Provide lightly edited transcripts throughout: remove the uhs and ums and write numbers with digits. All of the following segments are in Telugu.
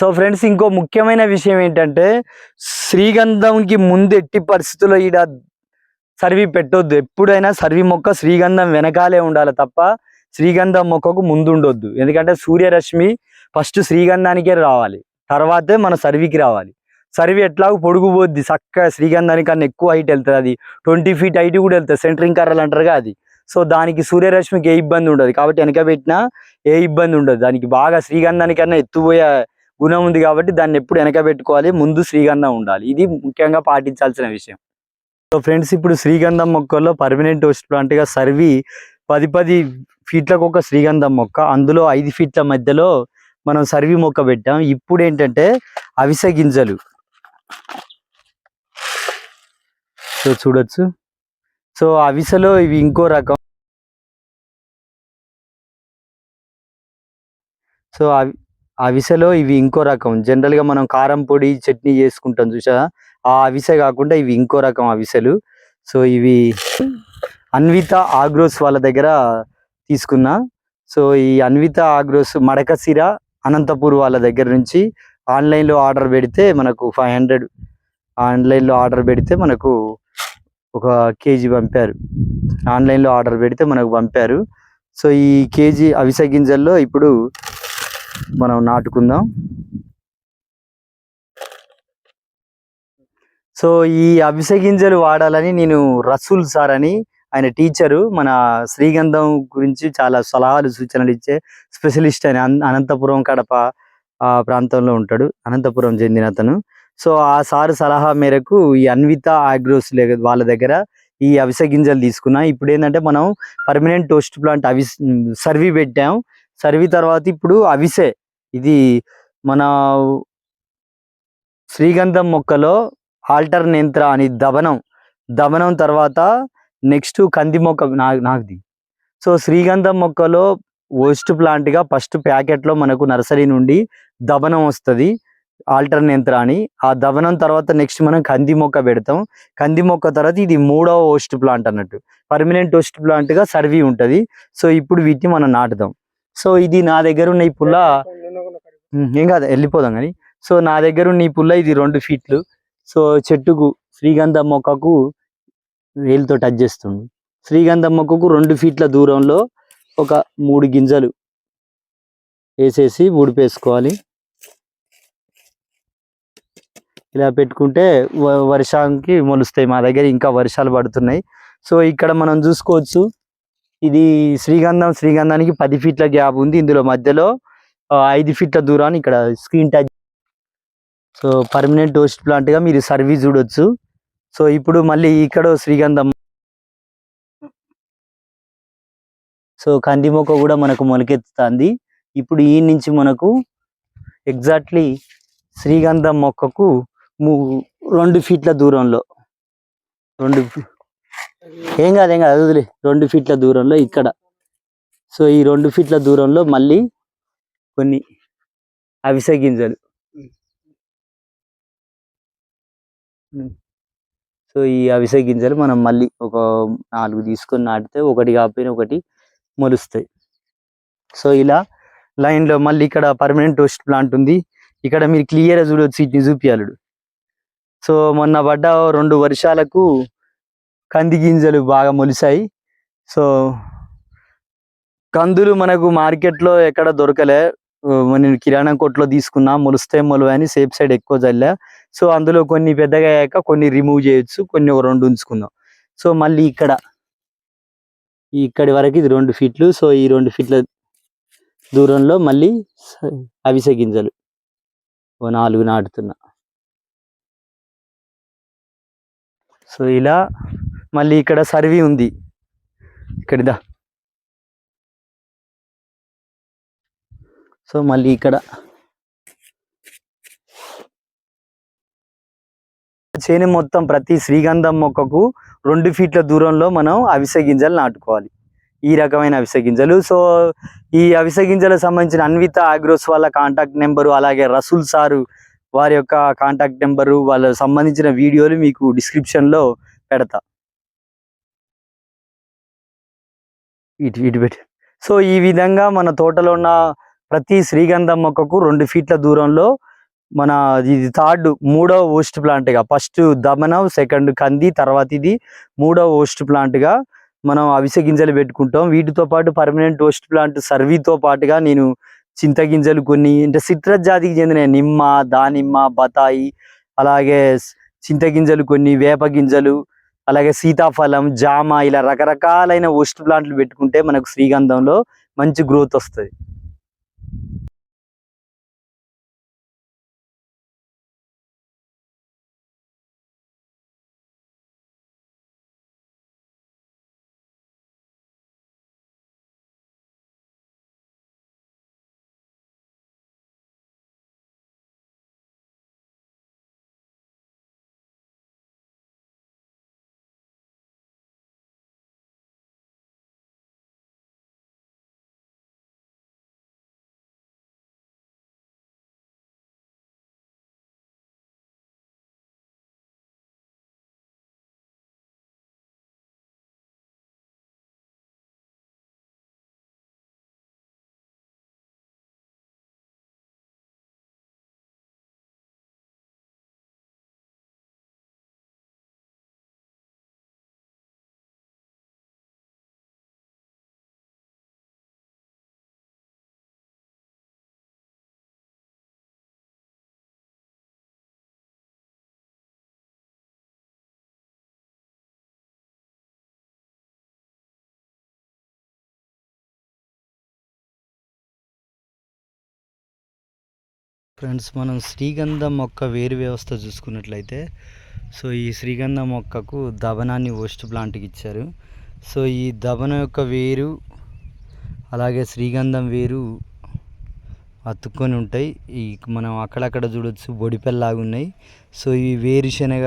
సో ఫ్రెండ్స్, ఇంకో ముఖ్యమైన విషయం ఏంటంటే, శ్రీగంధంకి ముందు ఎట్టి పరిస్థితుల్లో ఈడ సర్వి పెట్టొద్దు. ఎప్పుడైనా సర్వి మొక్క శ్రీగంధం వెనకాలే ఉండాలి తప్ప శ్రీగంధం మొక్కకు ముందు ఉండొద్దు. ఎందుకంటే సూర్యరశ్మి ఫస్ట్ శ్రీగంధానికే రావాలి, తర్వాతే మన సర్వికి రావాలి. సర్వి ఎట్లాగో పొడుగు పోద్ది, చక్కగా శ్రీగంధానికన్నా ఎక్కువ హైట్ వెళ్తుంది. అది 20 feet హైట్ కూడా వెళ్తుంది, సెంటరింగ్ కర్రలు అంటారుగా అది. సో దానికి సూర్యరశ్మికి ఏ ఇబ్బంది ఉండదు, కాబట్టి వెనక పెట్టినా ఏ ఇబ్బంది ఉండదు. దానికి బాగా శ్రీగంధానికన్నా ఎత్తుపోయే గుణం ఉంది కాబట్టి దాన్ని ఎప్పుడు వెనక పెట్టుకోవాలి, ముందు శ్రీగంధం ఉండాలి. ఇది ముఖ్యంగా పాటించాల్సిన విషయం. సో ఫ్రెండ్స్, ఇప్పుడు శ్రీగంధం మొక్కల్లో పర్మనెంట్ హోస్ట్ ప్లాంట్గా సర్వి 10 ఫీట్లకు ఒక శ్రీగంధం మొక్క, అందులో 5 feet మధ్యలో మనం సర్వి మొక్క పెట్టాం. ఇప్పుడు ఏంటంటే అవిసె గింజలు, సో చూడొచ్చు. సో అవిసెలో ఇవి ఇంకో రకం. సో అవిసెలో ఇవి ఇంకో రకం. జనరల్గా మనం కారం పొడి చట్నీ చేసుకుంటాం చూసా, ఆ అవిసె కాకుండా ఇవి ఇంకో రకం అవిసెలు. సో ఇవి అన్విత ఆగ్రోస్ వాళ్ళ దగ్గర తీసుకున్నా. సో ఈ అన్విత ఆగ్రోస్ మడకసిర అనంతపూర్ వాళ్ళ దగ్గర నుంచి ఆన్లైన్లో ఆర్డర్ పెడితే మనకు 500 ఆన్లైన్లో ఆర్డర్ పెడితే మనకు 1 kg పంపారు. ఆన్లైన్లో ఆర్డర్ పెడితే మనకు పంపారు. సో ఈ కేజీ అవిసె గింజల్లో ఇప్పుడు మనం నాటుకుందాం. సో ఈ అవిసె గింజలు వాడాలని నేను రసూల్ సార్ అని, ఆయన టీచరు, మన శ్రీగంధం గురించి చాలా సలహాలు సూచనలు ఇచ్చే స్పెషలిస్ట్. ఆయన అనంతపురం కడప ప్రాంతంలో ఉంటాడు, అనంతపురం చెందిన అతను. సో ఆ సారు సలహా మేరకు ఈ అన్విత ఆగ్రోస్ వాళ్ళ దగ్గర ఈ అవిసె గింజలు తీసుకున్నా. ఇప్పుడు ఏంటంటే మనం పర్మనెంట్ టోస్ట్ ప్లాంట్ సర్వి పెట్టాం. సర్వి తర్వాత ఇప్పుడు అవిసె, ఇది మన శ్రీగంధం మొక్కలో ఆల్టర్నేంత్ర అని దమనం తర్వాత నెక్స్ట్ కంది మొక్క నాకుది. సో శ్రీగంధం మొక్కలో హోస్ట్ ప్లాంట్గా ఫస్ట్ ప్యాకెట్లో మనకు నర్సరీ నుండి దమనం వస్తుంది, ఆల్టర్నేంత్ర అని. ఆ దమనం తర్వాత నెక్స్ట్ మనం కంది మొక్క పెడతాం. కంది మొక్క తర్వాత ఇది 3వ హోస్ట్ ప్లాంట్ అన్నట్టు, పర్మనెంట్ హోస్ట్ ప్లాంట్గా సర్వి ఉంటుంది. సో ఇప్పుడు వీటిని మనం నాటుదాం. సో ఇది నా దగ్గర ఉన్న ఈ పుల్ల, ఏం కాదు వెళ్ళిపోదాం కానీ. సో నా దగ్గర ఉన్న ఈ పుల్ల ఇది 2 feet. సో చెట్టుకు శ్రీగంధం మొక్కకు వేలుతో టచ్ చేస్తుంది. శ్రీగంధం మొక్కకు 2 feet దూరంలో ఒక 3 గింజలు వేసేసి ఊడిపేసుకోవాలి. ఇలా పెట్టుకుంటే వర్షానికి మొలుస్తాయి. మా దగ్గర ఇంకా వర్షాలు పడుతున్నాయి. సో ఇక్కడ మనం చూసుకోవచ్చు, ఇది శ్రీగంధానికి 10 feet గ్యాప్ ఉంది. ఇందులో మధ్యలో 5 feet దూరాన్ని ఇక్కడ screen touch. So permanent host ప్లాంట్గా మీరు సర్వీస్ చూడొచ్చు. సో ఇప్పుడు మళ్ళీ ఇక్కడ శ్రీగంధం, సో కంది మొక్క కూడా మనకు మొలకెత్తుతుంది. ఇప్పుడు ఈ నుంచి మనకు ఎగ్జాక్ట్లీ శ్రీగంధం మొక్కకు 2 feet దూరంలో, ఏం కాదు వదిలే, 2 feet దూరంలో ఇక్కడ. సో ఈ 2 feet దూరంలో మళ్ళీ కొన్ని అవిసె గింజలు. సో ఈ అవిసె గింజలు మనం మళ్ళీ ఒక 4 తీసుకొని నాటితే ఒకటి కాకపోయినా ఒకటి మొలుస్తాయి. సో ఇలా లైన్లో మళ్ళీ ఇక్కడ పర్మనెంట్ హోస్ట్ ప్లాంట్ ఉంది. ఇక్కడ మీరు క్లియర్గా చూడవచ్చు, ఇట్ని చూపియాలడు. సో మొన్న పడ్డ 2 వర్షాలకు కంది గింజలు బాగా మొలిసాయి. సో కందులు మనకు మార్కెట్లో ఎక్కడ దొరకలే, నేను కిరాణా కొట్లో తీసుకున్నా, మొలుస్తాయి మొలవని సేఫ్ సైడ్ ఎక్కువ చల్లా. సో అందులో కొన్ని పెద్దగా అయ్యాక కొన్ని రిమూవ్ చేయొచ్చు, కొన్ని ఒక 2 ఉంచుకుందాం. సో మళ్ళీ ఇక్కడి వరకు ఇది 2 feet. సో ఈ 2 feet దూరంలో మళ్ళీ అవిసె గింజలు 4 నాటుతున్నా. సో ఇలా మళ్ళీ ఇక్కడ సర్వి ఉంది, ఇక్కడిదా. సో మళ్ళీ ఇక్కడ చేను మొత్తం ప్రతి శ్రీగంధం మొక్కకు 2 feet దూరంలో మనం అవిసె గింజలు నాటుకోవాలి, ఈ రకమైన అవిసె గింజలు. సో ఈ అవిసె గింజలకు సంబంధించిన అన్విత ఆగ్రోస్ వాళ్ళ కాంటాక్ట్ నెంబరు, అలాగే రసూల్ సారు వారి యొక్క కాంటాక్ట్ నెంబరు, వాళ్ళకి సంబంధించిన వీడియోలు మీకు డిస్క్రిప్షన్లో పెడతా. ఇటు పెట్టి. సో ఈ విధంగా మన తోటలో ఉన్న ప్రతి శ్రీగంధం మొక్కకు 2 feet దూరంలో మన ఇది మూడవ హోస్ట్ ప్లాంట్గా, ఫస్ట్ దమనం, సెకండ్ కంది, తర్వాత ఇది మూడవ హోస్ట్ ప్లాంట్గా మనం అవిసె గింజలు పెట్టుకుంటాం. వీటితో పాటు పర్మనెంట్ హోస్ట్ ప్లాంట్ సర్వీతో పాటుగా నేను చింతగింజలు కొన్ని, అంటే సిట్రస్ జాతికి చెందిన నిమ్మ, దానిమ్మ, బతాయి, అలాగే చింతగింజలు కొన్ని, వేప గింజలు, అలాగే సీతాఫలం, జామ, ఇలా రకరకాలైన హోస్ట్ ప్లాంట్లు పెట్టుకుంటే మనకు శ్రీగంధంలో మంచి గ్రోత్ వస్తుంది. ఫ్రెండ్స్, మనం శ్రీగంధం మొక్క వేరు వ్యవస్థ చూసుకున్నట్లయితే, సో ఈ శ్రీగంధం మొక్కకు దవనాన్ని హోస్ట్ ప్లాంట్కి ఇచ్చారు. సో ఈ దవనం యొక్క వేరు అలాగే శ్రీగంధం వేరు అతుక్కొని ఉంటాయి. ఈ మనం అక్కడక్కడ చూడొచ్చు బొడిపెల్లాగా ఉన్నాయి. సో ఈ వేరుశనగ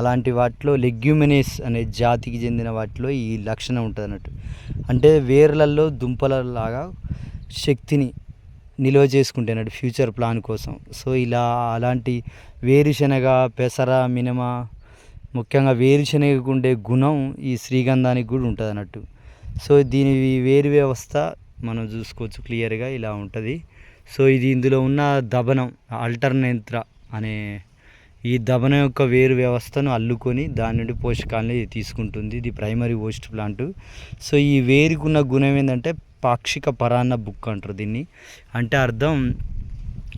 అలాంటి వాటిలో లెగ్యూమినేస్ అనే జాతికి చెందిన వాటిలో ఈ లక్షణం ఉంటుంది అన్నట్టు. అంటే వేర్లలో దుంపలలాగా శక్తిని నిల్వ చేసుకుంటున్నాడు ఫ్యూచర్ ప్లాన్ కోసం. సో ఇలా అలాంటి వేరుశనగ, పెసర, మినమ, ముఖ్యంగా వేరుశనగకు ఉండే గుణం ఈ శ్రీగంధానికి కూడా ఉంటుంది అన్నట్టు. సో దీని వేరు వ్యవస్థ మనం చూసుకోవచ్చు క్లియర్గా ఇలా ఉంటుంది. సో ఇది ఇందులో ఉన్న దబనం ఆల్టర్నేంత్ర అనే ఈ దబనం యొక్క వేరు వ్యవస్థను అల్లుకొని దాని నుండి పోషకాలని తీసుకుంటుంది. ఇది ప్రైమరీ హోస్ట్ ప్లాంట్. సో ఈ వేరుకున్న గుణం ఏంటంటే పాక్షిక పరాన్న బుక్ అంటారు దీన్ని. అంటే అర్థం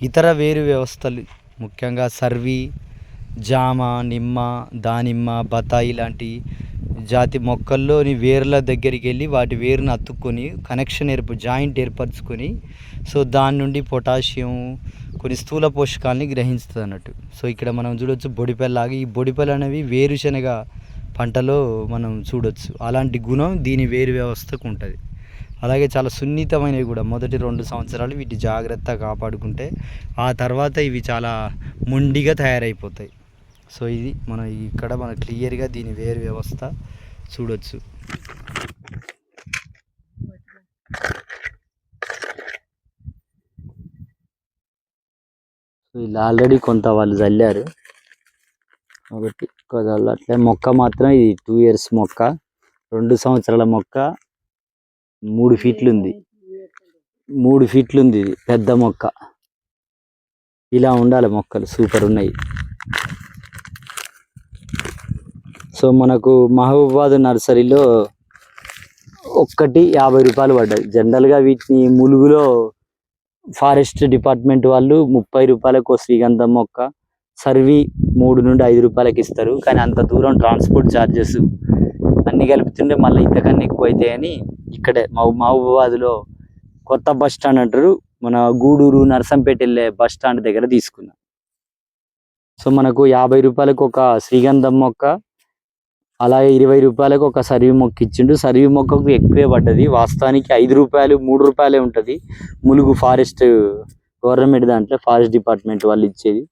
ఇతర వేరు వ్యవస్థలు ముఖ్యంగా సర్వి, జామ, నిమ్మ, దానిమ్మ, బతాయి లాంటి జాతి మొక్కల్లోని వేర్ల దగ్గరికి వెళ్ళి వాటి వేరును అతుక్కొని కనెక్షన్ జాయింట్ ఏర్పరచుకొని సో దాని నుండి పొటాషియం కొన్ని స్థూల పోషకాలని గ్రహిస్తుంది అన్నట్టు. సో ఇక్కడ మనం చూడొచ్చు బొడిపెల్లాగా, ఈ బొడిపెలు అనేవి వేరుశనగ పంటలో మనం చూడొచ్చు. అలాంటి గుణం దీని వేరు వ్యవస్థకు ఉంటుంది. అలాగే చాలా సున్నితమైనవి కూడా. మొదటి 2 సంవత్సరాలు వీటి జాగ్రత్తగా కాపాడుకుంటే ఆ తర్వాత ఇవి చాలా మొండిగా తయారైపోతాయి. సో ఇది మనం ఇక్కడ క్లియర్గా దీని వేరు వ్యవస్థ చూడొచ్చు. సో ఇలా ఆల్రెడీ కొంత వాళ్ళు చల్లారు ఒకటి అట్లే. మొక్క మాత్రం ఇది 2 years మొక్క, 2 సంవత్సరాల మొక్క, 3 ఫీట్లు ఉంది. 3 ఫీట్లు ఉంది ఇది పెద్ద మొక్క. ఇలా ఉండాలి మొక్కలు, సూపర్ ఉన్నాయి. సో మనకు మహబూబాబాద్ నర్సరీలో ఒక్కటి 50 రూపాయలు పడ్డది. జనరల్గా వీటిని ములుగులో ఫారెస్ట్ డిపార్ట్మెంట్ వాళ్ళు 30 రూపాయలకు శ్రీగంధం మొక్క, సర్వీ 3 నుండి 5 రూపాయలకి ఇస్తారు. కానీ అంత దూరం ట్రాన్స్పోర్ట్ ఛార్జెస్ అన్నీ కలుపుతుంటే మళ్ళీ ఇంతకన్నా ఎక్కువ అవుతాయని ఇక్కడే మహబూబాబాద్లో కొత్త బస్ స్టాండ్ అంటారు, మన గూడూరు నర్సంపేట వెళ్ళే బస్ స్టాండ్ దగ్గర తీసుకున్నాం. సో మనకు 50 రూపాయలకు ఒక శ్రీగంధం మొక్క, అలాగే 20 రూపాయలకు ఒక సర్వీ మొక్క ఇచ్చిండు. సర్వీ మొక్కకు ఎక్కువే పడ్డది. వాస్తవానికి 5 రూపాయలు 3 రూపాయలే ఉంటుంది ములుగు ఫారెస్ట్ గవర్నమెంట్ దాంట్లో, ఫారెస్ట్ డిపార్ట్మెంట్ వాళ్ళు ఇచ్చేది.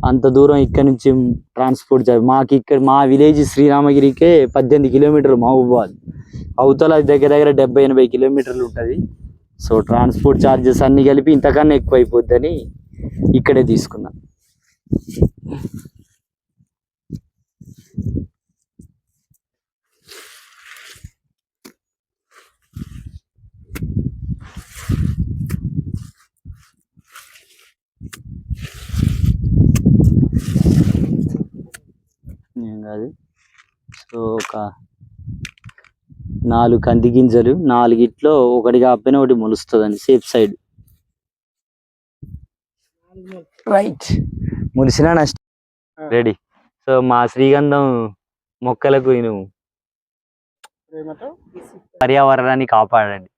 అంత దూరం ఇక్కడ నుంచి ట్రాన్స్పోర్ట్ మాకు ఇక్కడ మా విలేజ్ శ్రీరామగిరికే 18 కిలోమీటర్లు మహబూబాబాద్, అవతల దగ్గర దగ్గర 70-80 కిలోమీటర్లు ఉంటుంది. సో ట్రాన్స్పోర్ట్ ఛార్జెస్ అన్నీ కలిపి ఇంతకన్నా ఎక్కువ అయిపోద్దని ఇక్కడే తీసుకున్నా. కాదు. సో ఒక 4 కంది గింజలు, 4గిట్లో ఒకటి కాకపోయినా ఒకటి మొలుస్తుందండి సేఫ్ సైడ్. రైట్, ములిసినా నష్టం. రెడీ. సో మా శ్రీగంధం మొక్కలకు నేను పర్యావరణాన్ని కాపాడండి.